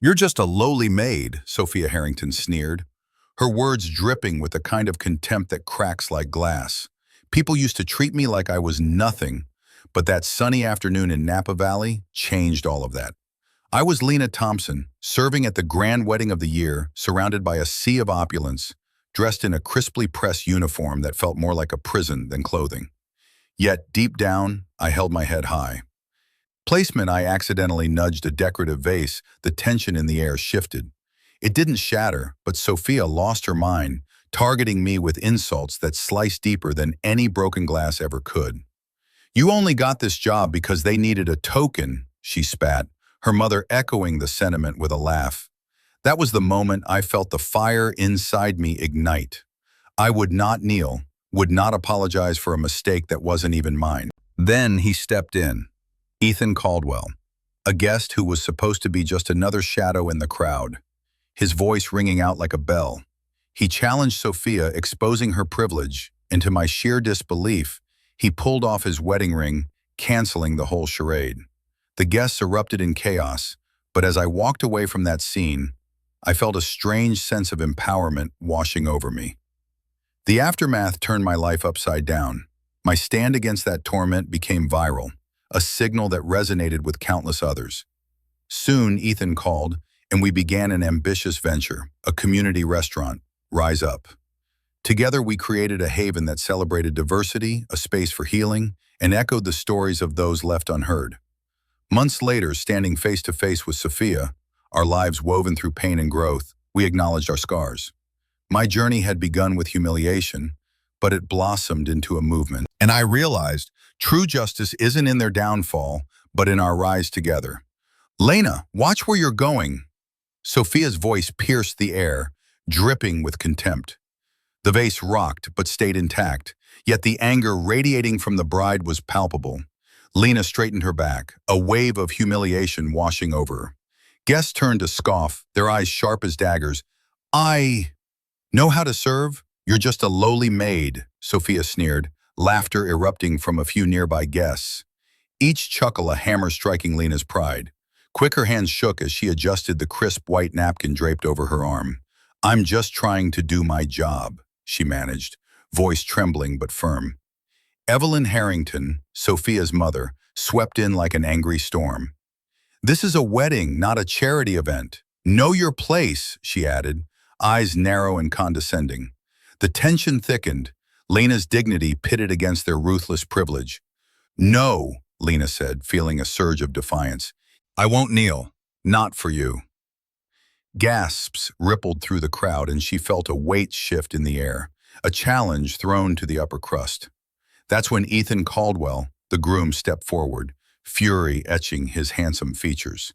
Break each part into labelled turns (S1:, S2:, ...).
S1: You're just a lowly maid, Sophia Harrington sneered, her words dripping with the kind of contempt that cracks like glass. People used to treat me like I was nothing, but that sunny afternoon in Napa Valley changed all of that. I was Lena Thompson, serving at the grand wedding of the year, surrounded by a sea of opulence, dressed in a crisply pressed uniform that felt more like a prison than clothing. Yet, deep down, I held my head high. Placement, I accidentally nudged a decorative vase, the tension in the air shifted. It didn't shatter, but Sophia lost her mind, targeting me with insults that sliced deeper than any broken glass ever could. You only got this job because they needed a token, she spat, her mother echoing the sentiment with a laugh. That was the moment I felt the fire inside me ignite. I would not kneel, would not apologize for a mistake that wasn't even mine. Then he stepped in. Ethan Caldwell, a guest who was supposed to be just another shadow in the crowd, his voice ringing out like a bell. He challenged Sophia, exposing her privilege, and to my sheer disbelief, he pulled off his wedding ring, canceling the whole charade. The guests erupted in chaos, but as I walked away from that scene, I felt a strange sense of empowerment washing over me. The aftermath turned my life upside down. My stand against that torment became viral, a signal that resonated with countless others. Soon, Ethan called, and we began an ambitious venture, a community restaurant, Rise Up. Together, we created a haven that celebrated diversity, a space for healing, and echoed the stories of those left unheard. Months later, standing face to face with Sophia, our lives woven through pain and growth, we acknowledged our scars. My journey had begun with humiliation, but it blossomed into a movement. And I realized true justice isn't in their downfall, but in our rise together. Lena, watch where you're going. Sophia's voice pierced the air, dripping with contempt. The vase rocked, but stayed intact, yet the anger radiating from the bride was palpable. Lena straightened her back, a wave of humiliation washing over her. Guests turned to scoff, their eyes sharp as daggers. I know how to serve? You're just a lowly maid, Sophia sneered, laughter erupting from a few nearby guests. Each chuckle a hammer striking Lena's pride. Quick her hands shook as she adjusted the crisp white napkin draped over her arm. I'm just trying to do my job, she managed, voice trembling but firm. Evelyn Harrington, Sophia's mother, swept in like an angry storm. This is a wedding, not a charity event. Know your place, she added, eyes narrow and condescending. The tension thickened, Lena's dignity pitted against their ruthless privilege. No, Lena said, feeling a surge of defiance. I won't kneel. Not for you. Gasps rippled through the crowd and she felt a weight shift in the air, a challenge thrown to the upper crust. That's when Ethan Caldwell, the groom, stepped forward, fury etching his handsome features.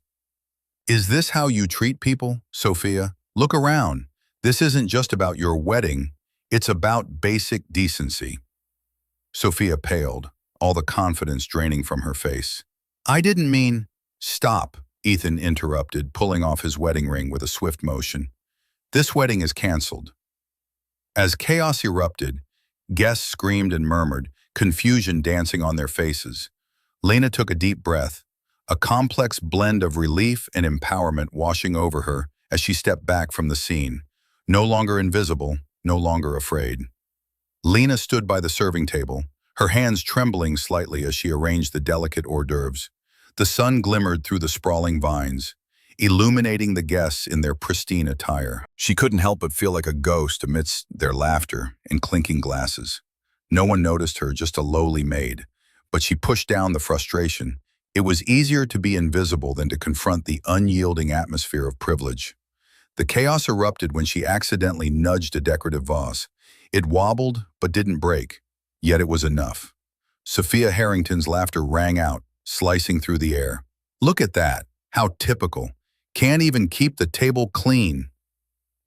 S1: Is this how you treat people, Sophia? Look around. This isn't just about your wedding. It's about basic decency. Sophia paled, all the confidence draining from her face. I didn't mean... Stop, Ethan interrupted, pulling off his wedding ring with a swift motion. This wedding is canceled. As chaos erupted, guests screamed and murmured, confusion dancing on their faces. Lena took a deep breath, a complex blend of relief and empowerment washing over her as she stepped back from the scene, no longer invisible, no longer afraid. Lena stood by the serving table, her hands trembling slightly as she arranged the delicate hors d'oeuvres. The sun glimmered through the sprawling vines, illuminating the guests in their pristine attire. She couldn't help but feel like a ghost amidst their laughter and clinking glasses. No one noticed her, just a lowly maid, but she pushed down the frustration. It was easier to be invisible than to confront the unyielding atmosphere of privilege. The chaos erupted when she accidentally nudged a decorative vase. It wobbled, but didn't break, yet it was enough. Sophia Harrington's laughter rang out, slicing through the air. Look at that. How typical. Can't even keep the table clean.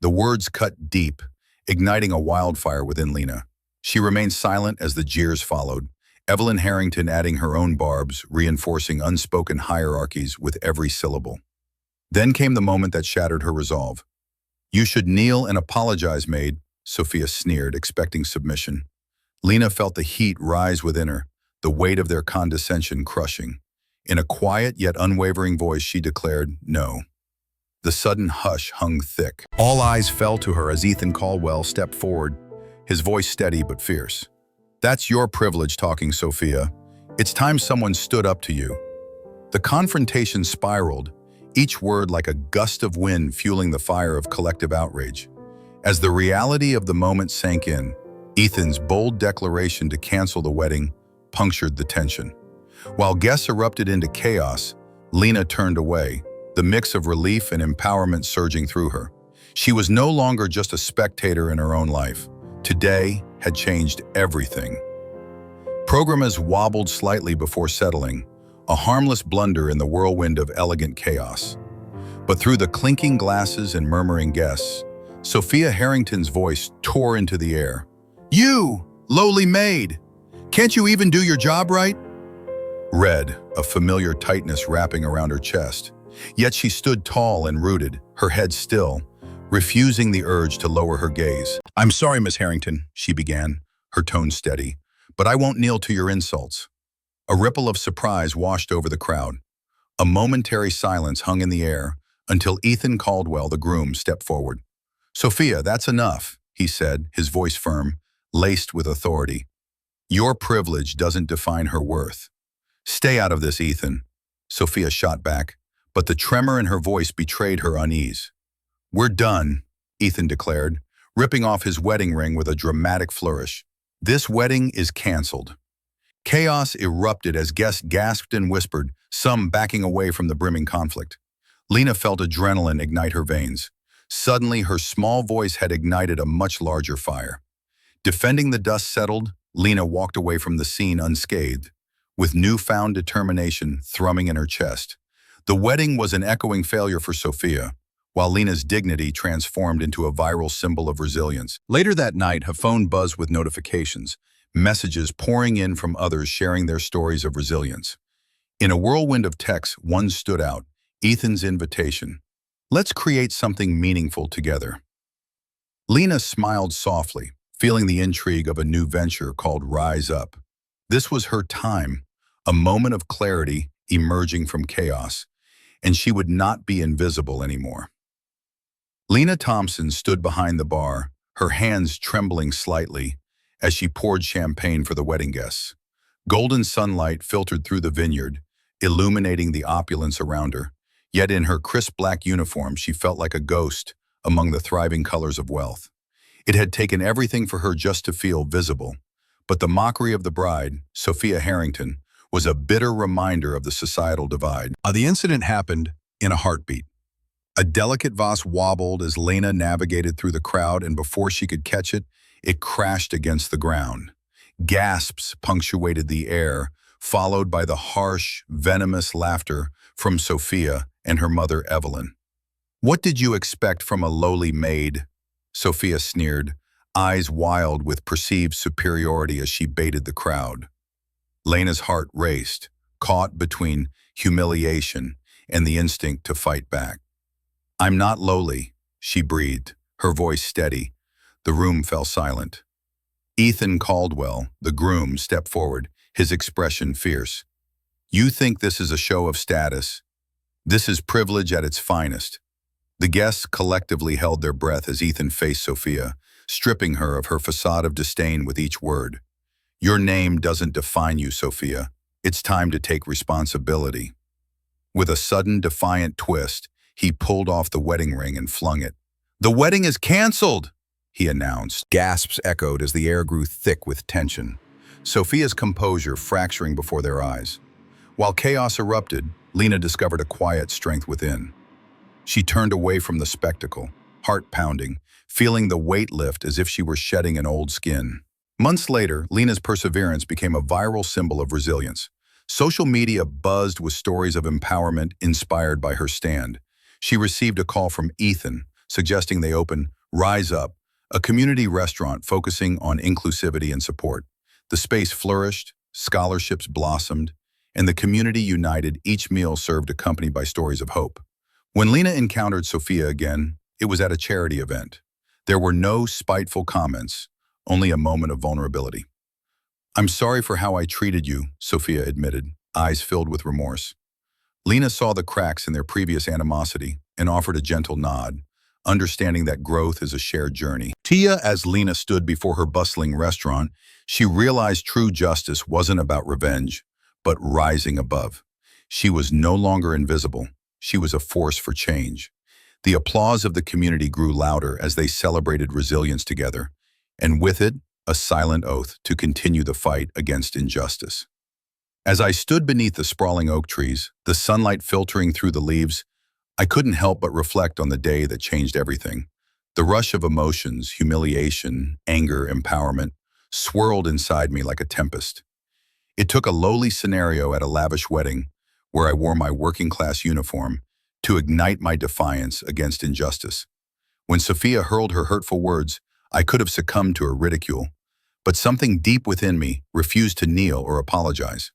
S1: The words cut deep, igniting a wildfire within Lena. She remained silent as the jeers followed, Evelyn Harrington adding her own barbs, reinforcing unspoken hierarchies with every syllable. Then came the moment that shattered her resolve. You should kneel and apologize, Maid, Sophia sneered, expecting submission. Lena felt the heat rise within her, the weight of their condescension crushing. In a quiet yet unwavering voice, she declared, no. The sudden hush hung thick. All eyes fell to her as Ethan Caldwell stepped forward, his voice steady but fierce. "That's your privilege talking, Sophia. It's time someone stood up to you." The confrontation spiraled, each word like a gust of wind fueling the fire of collective outrage. As the reality of the moment sank in, Ethan's bold declaration to cancel the wedding punctured the tension. While guests erupted into chaos, Lena turned away, the mix of relief and empowerment surging through her. She was no longer just a spectator in her own life. Today had changed everything. Programmers wobbled slightly before settling, a harmless blunder in the whirlwind of elegant chaos. But through the clinking glasses and murmuring guests, Sophia Harrington's voice tore into the air. "You, lowly maid! Can't you even do your job right?" Red, a familiar tightness wrapping around her chest. Yet she stood tall and rooted, her head still, refusing the urge to lower her gaze. "I'm sorry, Miss Harrington," she began, her tone steady, "but I won't kneel to your insults." A ripple of surprise washed over the crowd. A momentary silence hung in the air until Ethan Caldwell, the groom, stepped forward. "Sophia, that's enough," he said, his voice firm, laced with authority. "Your privilege doesn't define her worth." "Stay out of this, Ethan," Sophia shot back, but the tremor in her voice betrayed her unease. "We're done," Ethan declared, ripping off his wedding ring with a dramatic flourish. "This wedding is canceled." Chaos erupted as guests gasped and whispered, some backing away from the brimming conflict. Lena felt adrenaline ignite her veins. Suddenly, her small voice had ignited a much larger fire. Defending the dust settled, Lena walked away from the scene unscathed, with newfound determination thrumming in her chest. The wedding was an echoing failure for Sophia, while Lena's dignity transformed into a viral symbol of resilience. Later that night, her phone buzzed with notifications, messages pouring in from others sharing their stories of resilience. In a whirlwind of texts, one stood out, Ethan's invitation. "Let's create something meaningful together." Lena smiled softly, feeling the intrigue of a new venture called Rise Up. This was her time, a moment of clarity emerging from chaos, and she would not be invisible anymore. Lena Thompson stood behind the bar, her hands trembling slightly as she poured champagne for the wedding guests. Golden sunlight filtered through the vineyard, illuminating the opulence around her. Yet in her crisp black uniform, she felt like a ghost among the thriving colors of wealth. It had taken everything for her just to feel visible. But the mockery of the bride, Sophia Harrington, was a bitter reminder of the societal divide. The incident happened in a heartbeat. A delicate vase wobbled as Lena navigated through the crowd, and before she could catch it, it crashed against the ground. Gasps punctuated the air, followed by the harsh, venomous laughter from Sophia and her mother Evelyn. "What did you expect from a lowly maid?" Sophia sneered, eyes wild with perceived superiority as she baited the crowd. Lena's heart raced, caught between humiliation and the instinct to fight back. "I'm not lowly," she breathed, her voice steady. The room fell silent. Ethan Caldwell, the groom, stepped forward, his expression fierce. "You think this is a show of status? This is privilege at its finest." The guests collectively held their breath as Ethan faced Sophia, stripping her of her facade of disdain with each word. "Your name doesn't define you, Sophia. It's time to take responsibility." With a sudden, defiant twist, he pulled off the wedding ring and flung it. "The wedding is canceled!" he announced. Gasps echoed as the air grew thick with tension, Sophia's composure fracturing before their eyes. While chaos erupted, Lena discovered a quiet strength within. She turned away from the spectacle, heart pounding, feeling the weight lift as if she were shedding an old skin. Months later, Lena's perseverance became a viral symbol of resilience. Social media buzzed with stories of empowerment inspired by her stand. She received a call from Ethan, suggesting they open Rise Up, a community restaurant focusing on inclusivity and support. The space flourished, scholarships blossomed, and the community united, each meal served accompanied by stories of hope. When Lena encountered Sophia again, it was at a charity event. There were no spiteful comments, only a moment of vulnerability. "I'm sorry for how I treated you," Sophia admitted, eyes filled with remorse. Lena saw the cracks in their previous animosity and offered a gentle nod, understanding that growth is a shared journey. As Lena stood before her bustling restaurant, she realized true justice wasn't about revenge, but rising above. She was no longer invisible. She was a force for change. The applause of the community grew louder as they celebrated resilience together, and with it, a silent oath to continue the fight against injustice. As I stood beneath the sprawling oak trees, the sunlight filtering through the leaves, I couldn't help but reflect on the day that changed everything. The rush of emotions, humiliation, anger, empowerment, swirled inside me like a tempest. It took a lowly scenario at a lavish wedding, where I wore my working-class uniform, to ignite my defiance against injustice. When Sophia hurled her hurtful words, I could have succumbed to her ridicule, but something deep within me refused to kneel or apologize.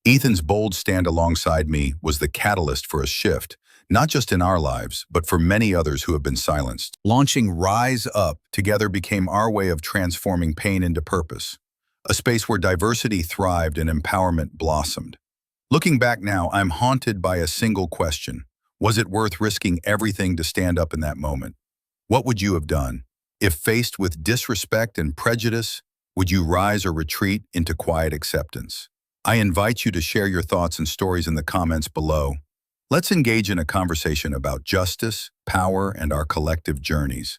S1: Ethan's bold stand alongside me was the catalyst for a shift, not just in our lives, but for many others who have been silenced. Launching Rise Up together became our way of transforming pain into purpose, a space where diversity thrived and empowerment blossomed. Looking back now, I'm haunted by a single question. Was it worth risking everything to stand up in that moment? What would you have done? If faced with disrespect and prejudice, would you rise or retreat into quiet acceptance? I invite you to share your thoughts and stories in the comments below. Let's engage in a conversation about justice, power, and our collective journeys.